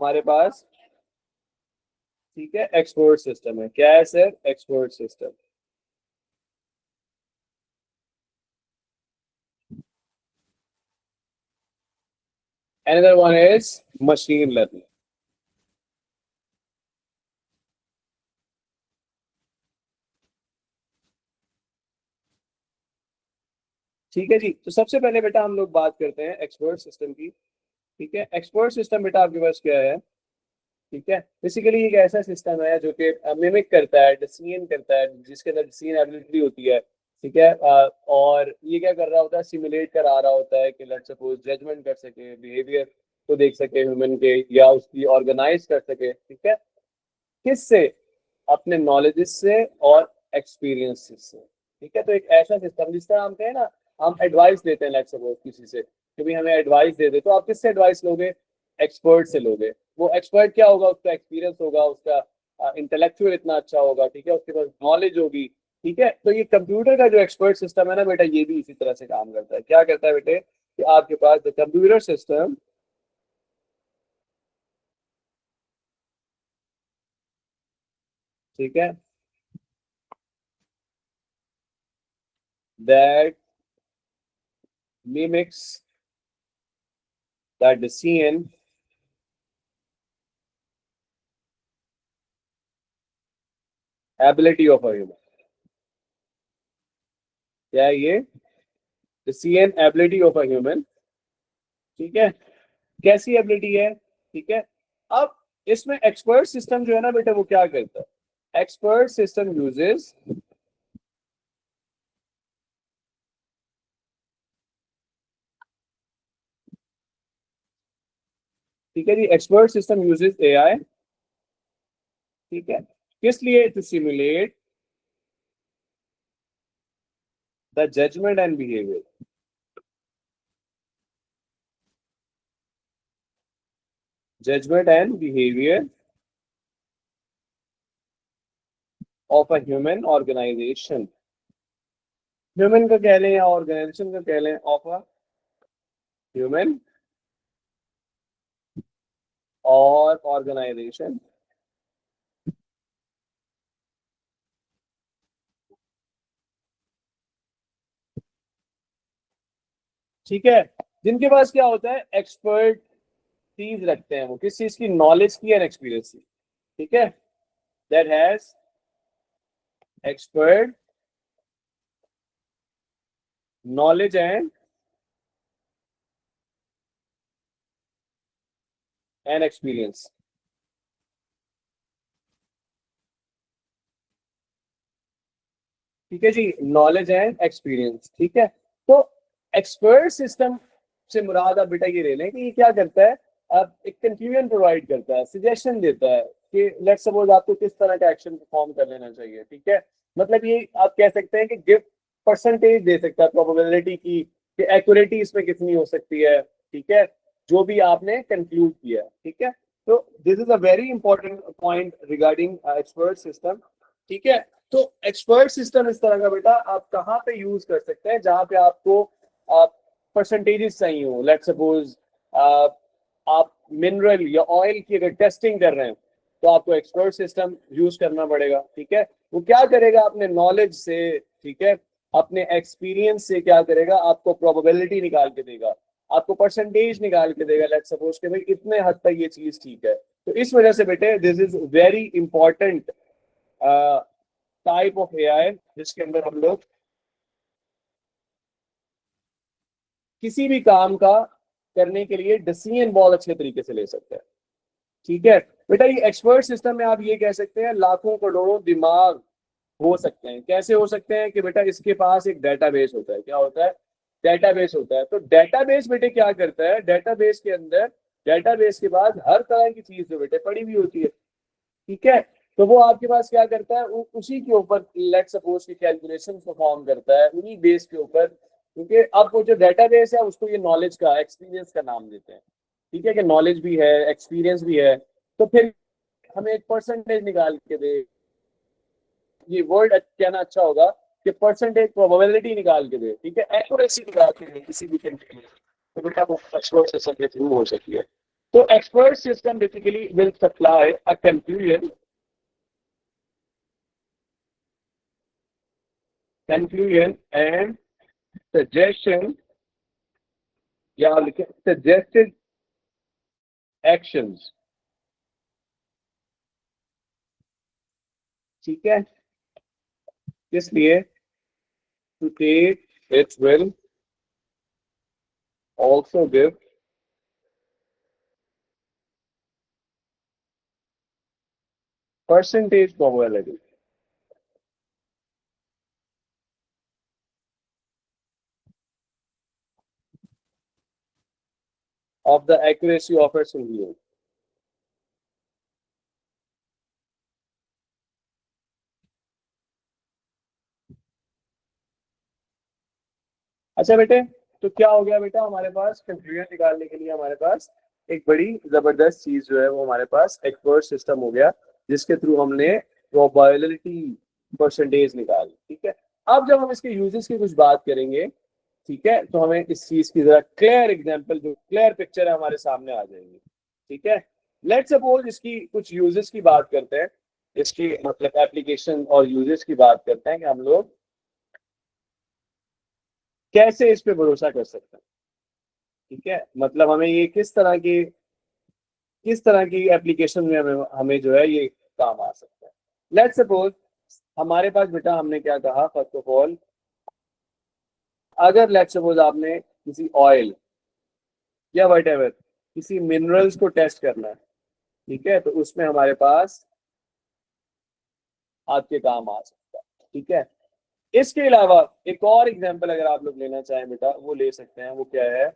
हमारे पास, ठीक है, एक्सपोर्ट सिस्टम है। क्या है sir? Export system. Another one is machine learning. ठीक है जी। तो सबसे पहले बेटा हम लोग बात करते हैं एक्सपोर्ट सिस्टम की। ठीक है, एक्सपोर्ट सिस्टम बेटा आपके पास क्या है? ठीक है, बेसिकली एक ऐसा सिस्टम है जो कि मिमिक करता है, डिसीजन करता है, जिसके अंदर डिसीजन एबिलिटी होती है। ठीक है, और ये क्या कर रहा होता है? सिमुलेट करा रहा होता है कि लेट्स सपोज जजमेंट कर सके, बिहेवियर को देख सके ह्यूमन के, या उसकी ऑर्गेनाइज कर सके। ठीक है, किससे? अपने नॉलेज से और एक्सपीरियंस से। ठीक है, तो एक ऐसा सिस्टम जिस तरह हम कहें ना, हम एडवाइस देते हैं लेट्स सपोज किसी से, कि भाई हमें एडवाइस दे दे, तो आप किससे एडवाइस लोगे? एक्सपर्ट से लोगे। वो एक्सपर्ट क्या होगा? उसका एक्सपीरियंस होगा, उसका इंटेलेक्चुअल इतना अच्छा होगा, ठीक है, उसके पास नॉलेज होगी। ठीक है, तो ये कंप्यूटर का जो एक्सपर्ट सिस्टम है ना बेटा, ये भी इसी तरह से काम करता है। क्या करता है बेटे? कि आपके पास द कंप्यूटर सिस्टम, ठीक है, that mimics the decision ability of a human। क्या है ये? decision ability of a human। ठीक है, कैसी एबिलिटी है? ठीक है, अब इसमें एक्सपर्ट सिस्टम जो है ना बेटा, वो क्या करता है? एक्सपर्ट सिस्टम यूजेस, ठीक है जी, एक्सपर्ट सिस्टम यूजेस एआई। ठीक है, किस लिए? To simulate the judgement and behaviour, judgement and behaviour of a human organisation. Human का कह लें या ऑर्गेनाइजेशन का कह लें, ऑफ अ ह्यूमन और ऑर्गेनाइजेशन। ठीक है, जिनके पास क्या होता है? एक्सपर्टीज रखते हैं वो, किस चीज की? नॉलेज की एंड एक्सपीरियंस की। ठीक है, that has expert knowledge and experience. ठीक है जी, नॉलेज एंड एक्सपीरियंस। ठीक है, तो एक्सपर्ट सिस्टम से मुराद आप बेटा ये ले लें कि ये क्या करता है? अब एक कंक्लूजन प्रोवाइड करता है, सजेशन देता है कि लेट्स सपोज आपको किस तरह का एक्शन परफॉर्म कर लेना चाहिए। ठीक है, मतलब ये आप कह सकते हैं कि गिव परसेंटेज दे सकता है प्रोबेबिलिटी की, कि एक्यूरेटी इसमें कितनी हो सकती है। ठीक है, जो भी आपने कंक्लूड किया। ठीक है, तो this is a very important point regarding expert system. ठीक है, तो एक्सपर्ट सिस्टम इस तरह का बेटा आप कहाँ पे यूज कर सकते हैं? जहां पे आपको परसेंटेजेस चाहिए हो। लेट सपोज आप मिनरल या ऑयल की अगर टेस्टिंग कर रहे हैं, तो आपको एक्सपर्ट सिस्टम यूज करना पड़ेगा। ठीक है, वो क्या करेगा? अपने नॉलेज से, ठीक है, अपने एक्सपीरियंस से क्या करेगा? आपको प्रोबेबिलिटी निकाल के देगा, आपको परसेंटेज निकाल के देगा। लेट सपोज कि भाई इतने हद तक ये चीज ठीक है। तो इस वजह से बेटे this is very important type of AI, जिसके अंदर हम लोग किसी भी काम का करने के लिए डिसीजन बहुत अच्छे तरीके से ले सकते हैं। ठीक है बेटा, ये एक्सपर्ट सिस्टम में आप ये कह सकते हैं लाखों करोड़ों दिमाग हो सकते हैं। कैसे हो सकते हैं? कि बेटा इसके पास एक डेटाबेस होता है। क्या होता है? डेटाबेस होता है। तो डेटाबेस बेटे क्या करता है? डेटाबेस के अंदर, डेटाबेस के बाद हर तरह की चीज जो बेटे पड़ी हुई होती है। ठीक है, तो वो आपके पास क्या करता है? उसी के ऊपर लेट सपोज की कैलकुलेशन परफॉर्म करता है, उन्हीं बेस के ऊपर। क्योंकि अब वो जो डेटाबेस है उसको ये नॉलेज का, एक्सपीरियंस का नाम देते हैं। ठीक है, कि नॉलेज भी है, एक्सपीरियंस भी है। तो फिर हमें एक परसेंटेज निकाल के दे, ये वर्ड कहना अच्छा होगा कि परसेंटेज प्रोबेबिलिटी निकाल के दे। ठीक है, एक्यूरेसी निकाल के दे किसी भी कंट्री में, तो बेटा वो एक्सपर्ट सिस्टम के थ्रू हो सकती है। तो expert system basically will supply a conclusion and suggestion या लिखे suggested actions, ठीक है। इसलिए to take it will also give percentage probability of the accuracy of its review। अच्छा बेटे, तो क्या हो गया बेटा, हमारे पास कंफ्यूजन निकालने के लिए हमारे पास एक बड़ी जबरदस्त चीज जो है वो हमारे पास एक्सपर्ट सिस्टम हो गया, जिसके थ्रू हमने प्रोबेबिलिटी परसेंटेज निकाली, ठीक है। अब जब हम इसके यूजेस की कुछ बात करेंगे, ठीक है, तो हमें इस चीज की जरा क्लियर एग्जांपल, जो क्लियर पिक्चर है हमारे सामने आ जाएगी, ठीक है। लेट्स सपोज इसकी कुछ यूजेस की बात करते हैं, इसकी मतलब एप्लीकेशन और यूजेस की बात करते हैं कि हम लोग कैसे इस पे भरोसा कर सकते हैं, ठीक है। मतलब हमें ये किस तरह की एप्लीकेशन में हमें जो है ये काम आ सकता है। लेट्स सपोज हमारे पास बेटा, हमने क्या कहा, फर्स्ट ऑफ ऑल, अगर लेट्स सपोज आपने किसी ऑयल या वट एवर किसी मिनरल्स को टेस्ट करना है, ठीक है, तो उसमें हमारे पास आपके काम आ सकता है, ठीक है। इसके अलावा एक और एग्जांपल अगर आप लोग लेना चाहें बेटा, वो ले सकते हैं। वो क्या है,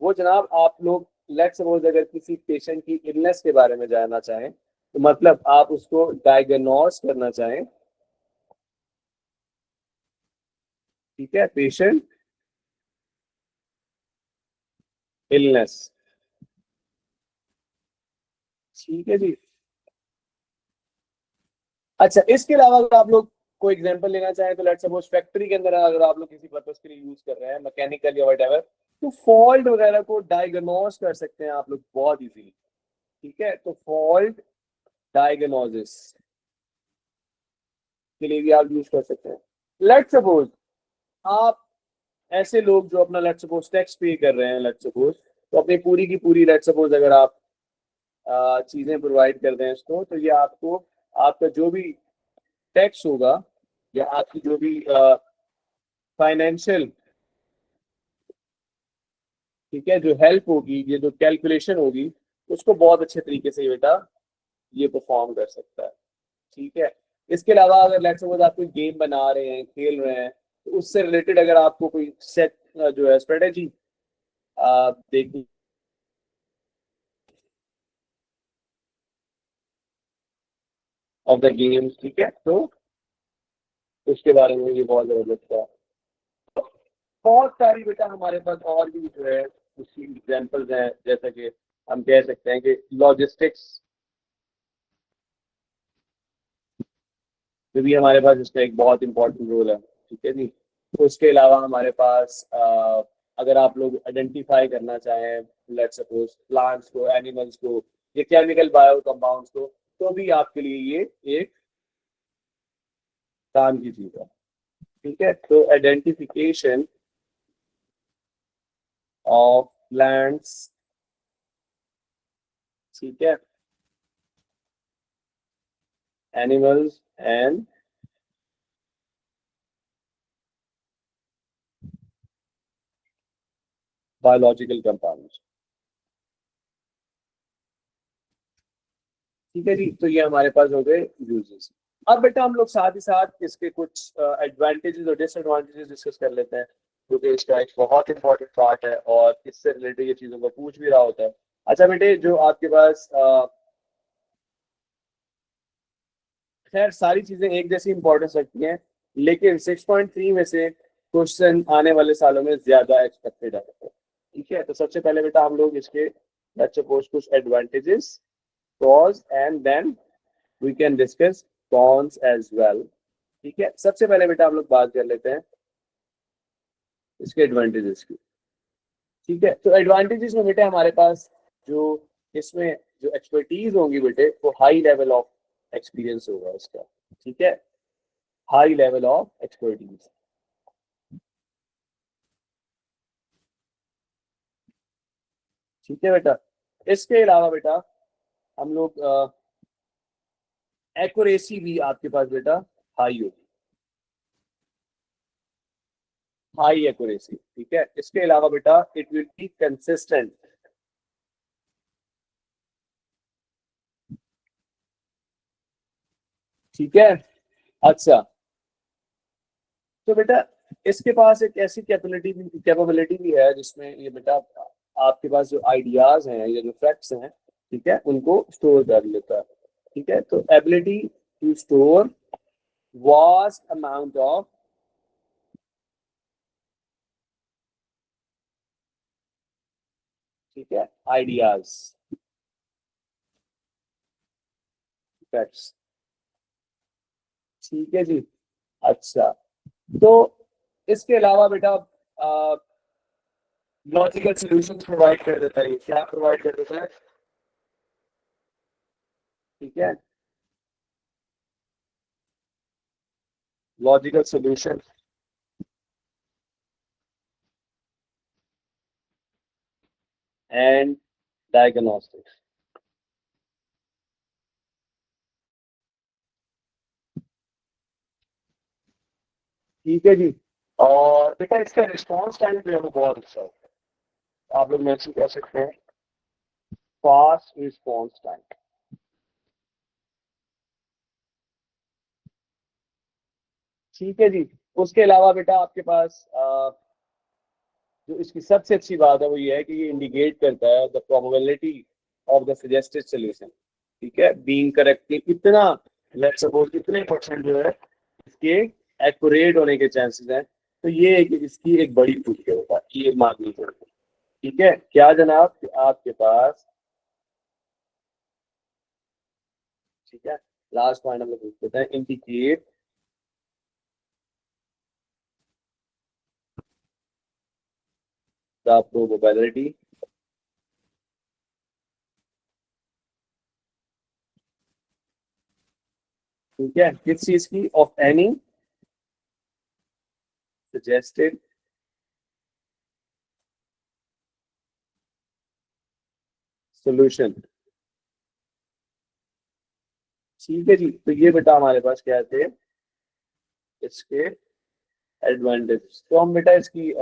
वो जनाब, आप लोग लेट्स सपोज अगर किसी पेशेंट की इलनेस के बारे में जानना चाहें, तो मतलब आप उसको डायग्नोस करना चाहें, ठीक है, पेशेंट इलनेस, ठीक है जी। अच्छा, इसके अलावा अगर आप लोग कोई एग्जांपल लेना चाहें, तो लेट्स सपोज फैक्ट्री के अंदर अगर आप लोग किसी पर्पस के लिए यूज कर रहे हैं, मैकेनिकल या वट एवर, तो फॉल्ट वगैरह को डायग्नोस कर सकते हैं आप लोग बहुत इजीली, ठीक है। तो फॉल्ट डायग्नोसिस के लिए भी आप यूज कर सकते हैं। लेट्स सपोज आप ऐसे लोग जो अपना लेट्स सपोज टैक्स पे कर रहे हैं, लेट्स सपोज, तो अपनी पूरी की पूरी लेट्स सपोज अगर आप चीजें प्रोवाइड कर दें इसको, तो ये आपको आपका जो भी टैक्स होगा या आपकी जो भी फाइनेंशियल, ठीक है, जो हेल्प होगी, ये जो कैलकुलेशन होगी, उसको बहुत अच्छे तरीके से बेटा ये परफॉर्म कर सकता है, ठीक है। इसके अलावा अगर लेट्स सपोज आप कोई गेम बना रहे हैं, खेल रहे हैं, तो उससे रिलेटेड अगर आपको कोई सेट जो है स्ट्रेटेजी देखनी ऑफ द गेम, ठीक है, तो उसके बारे में ये बहुत जबरदस्त है। बहुत सारी बेटा हमारे पास और भी जो है उसकी एग्जांपल्स हैं, जैसा कि हम कह सकते हैं कि लॉजिस्टिक्स में भी हमारे पास इसका एक बहुत इंपॉर्टेंट रोल है, ठीक है जी। तो उसके अलावा हमारे पास अगर आप लोग आइडेंटिफाई करना चाहें, लेट्स सपोज प्लांट्स को, एनिमल्स को, ये केमिकल बायो कंपाउंड्स को, तो भी आपके लिए ये एक काम की चीज है, ठीक है। तो आइडेंटिफिकेशन ऑफ प्लांट्स, ठीक है, एनिमल्स एंड बायोलॉजिकल कंपाउंड्स, ठीक है जी। तो ये हमारे पास हो गए यूजेस। अब बेटा हम लोग साथ ही साथ इसके कुछ एडवांटेजेस और डिसएडवांटेजेस डिस्कस कर लेते हैं, क्योंकि इसका एक बहुत इंपॉर्टेंट पार्ट है और इससे रिलेटेड ये चीजों को पूछ भी रहा होता है। अच्छा बेटे, जो आपके पास खैर सारी चीजें एक जैसी इंपॉर्टेंस रखती हैं, लेकिन 6.3 में से क्वेश्चन आने वाले सालों में ज्यादा एक्सपेक्टेड है, ठीक है। तो सबसे पहले बेटा हम लोग इसके लेट्स सपोज कुछ advantages, cause and then we can discuss cons as well, ठीक है। सबसे पहले बेटा हम लोग बात कर लेते हैं इसके एडवांटेजेस की, ठीक है। तो एडवांटेजेस में बेटा हमारे पास जो इसमें जो एक्सपर्टीज होंगी बेटे वो हाई लेवल ऑफ एक्सपीरियंस होगा इसका, ठीक है, हाई लेवल ऑफ एक्सपर्टीज। ठीक है बेटा। इसके अलावा बेटा हम लोग एक्यूरेसी भी आपके पास बेटा हाई होगी, हाई एक्यूरेसी, ठीक है। इसके अलावा बेटा इट विल बी कंसिस्टेंट, ठीक है। अच्छा, तो बेटा इसके पास एक ऐसी कैपेबिलिटी भी है जिसमें ये बेटा आपके पास जो आइडियाज हैं या जो फैक्ट्स हैं, ठीक है, उनको स्टोर कर लेता है, ठीक है। तो ability to store vast amount of, ठीक है, आइडियाज, फैक्ट्स, ठीक है जी। अच्छा, तो इसके अलावा बेटा लॉजिकल सॉल्यूशन प्रोवाइड कर देता है, ये क्या प्रोवाइड कर देता है, ठीक है, लॉजिकल सॉल्यूशन एंड डायग्नोस्टिक्स, ठीक है जी। और बेटा इसका रिस्पॉन्स टाइम जो है वो बहुत अच्छा है, आप लोग मेंशन कर सकते हैं फास्ट रिस्पॉन्स टाइम, ठीक है जी। उसके अलावा बेटा आपके पास जो इसकी सबसे अच्छी बात है वो ये है कि ये इंडिकेट करता है the probability of the suggested solution, ठीक है, बीइंग करेक्ट, कि कितना, लेट्स सपोज कितने परसेंट जो है इसके एक्यूरेट होने के चांसेस हैं। तो ये एक इसकी एक बड़ी खूबी है बेटा, ये मान लीजिए, ठीक है। क्या जनाब कि आपके पास, ठीक है, लास्ट पॉइंट हम लोग पूछ लेते हैं, इंडिकेट द प्रोबेबिलिटी, ठीक है, किस चीज की, ऑफ एनी सजेस्टेड सॉल्यूशन, ठीक है जी। तो ये बेटा हमारे पास क्या थे इसके एडवांटेज। तो हम बेटा इसकी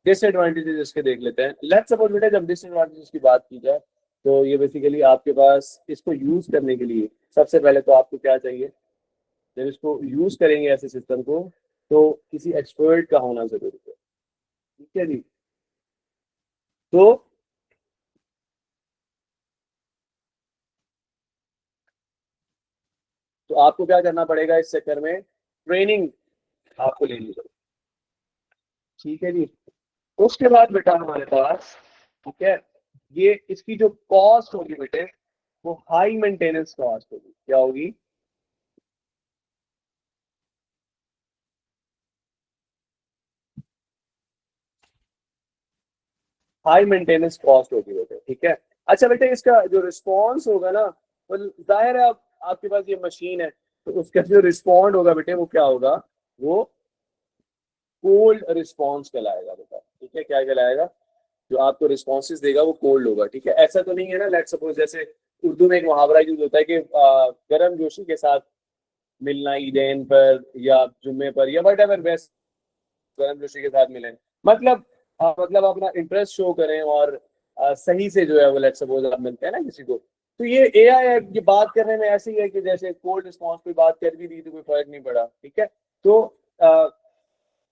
डिसएडवांटेजेस इसके देख लेते हैं। लेट्स सपोज बेटा जब डिसएडवांटेजेस की बात की जाए तो ये बेसिकली आपके पास इसको यूज करने के लिए सबसे पहले तो आपको क्या चाहिए, जब इसको यूज करेंगे ऐसे सिस्टम को तो किसी एक्सपर्ट का होना जरूरी है, ठीक है जी। तो तो आपको क्या करना पड़ेगा इस चक्कर में, ट्रेनिंग आपको लेनी पड़ेगी, ठीक है जी। उसके बाद बेटा हमारे पास, ठीक है, ये इसकी जो कॉस्ट होगी बेटे वो हाई मेंटेनेंस कॉस्ट होगी, क्या होगी, हाई मेंटेनेंस कॉस्ट होगी बेटे, ठीक है। अच्छा बेटे इसका जो रिस्पॉन्स होगा ना, वो जाहिर है, अब आपके पास ये मशीन है तो उसका जो रिस्पॉन्ड होगा बेटे वो क्या होगा, वो कोल्ड रिस्पॉन्स कहलाएगा बेटा, ठीक है, क्या कहलाएगा, जो आपको रिस्पॉन्सेज देगा वो कोल्ड होगा, ठीक है। ऐसा तो नहीं है ना, लेट्स सपोज जैसे उर्दू में एक मुहावरा यूज होता है कि गर्म जोशी के साथ मिलना ईदेन पर या जुम्मे पर या वट एवर, बेस्ट गर्म जोशी के साथ मिलें, मतलब मतलब अपना इंटरेस्ट शो करें और सही से जो है वो, लेट्स सपोज आप मिलते हैं ना किसी को, तो ये एआई है, ये बात करने में ऐसी है कि जैसे कोल्ड रिस्पॉन्स पे बात कर भी दी तो कोई फर्क नहीं पड़ा, ठीक है। तो अ,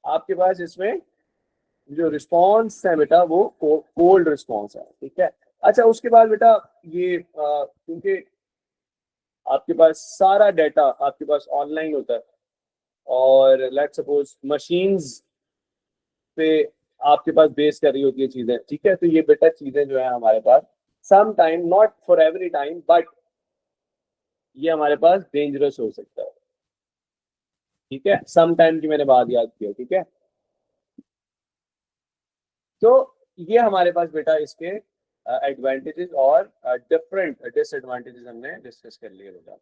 आपके पास इसमें जो रिस्पॉन्स है बेटा वो कोल्ड रिस्पॉन्स है, ठीक है। अच्छा उसके बाद बेटा ये क्योंकि आपके पास सारा डाटा आपके पास ऑनलाइन होता है और लेट्स सपोज मशीन्स पे आपके पास बेस कर रही होती है चीजें, ठीक है। तो ये बेटा चीजें जो है हमारे पास some time, not for every time but ये हमारे पास डेंजरस हो सकता है, ठीक है। सम टाइम की मैंने बात याद की है, ठीक है। तो ये हमारे पास बेटा इसके एडवांटेजेस और डिफरेंट डिसएडवांटेजेस हमने डिस्कस कर लिए बेटा।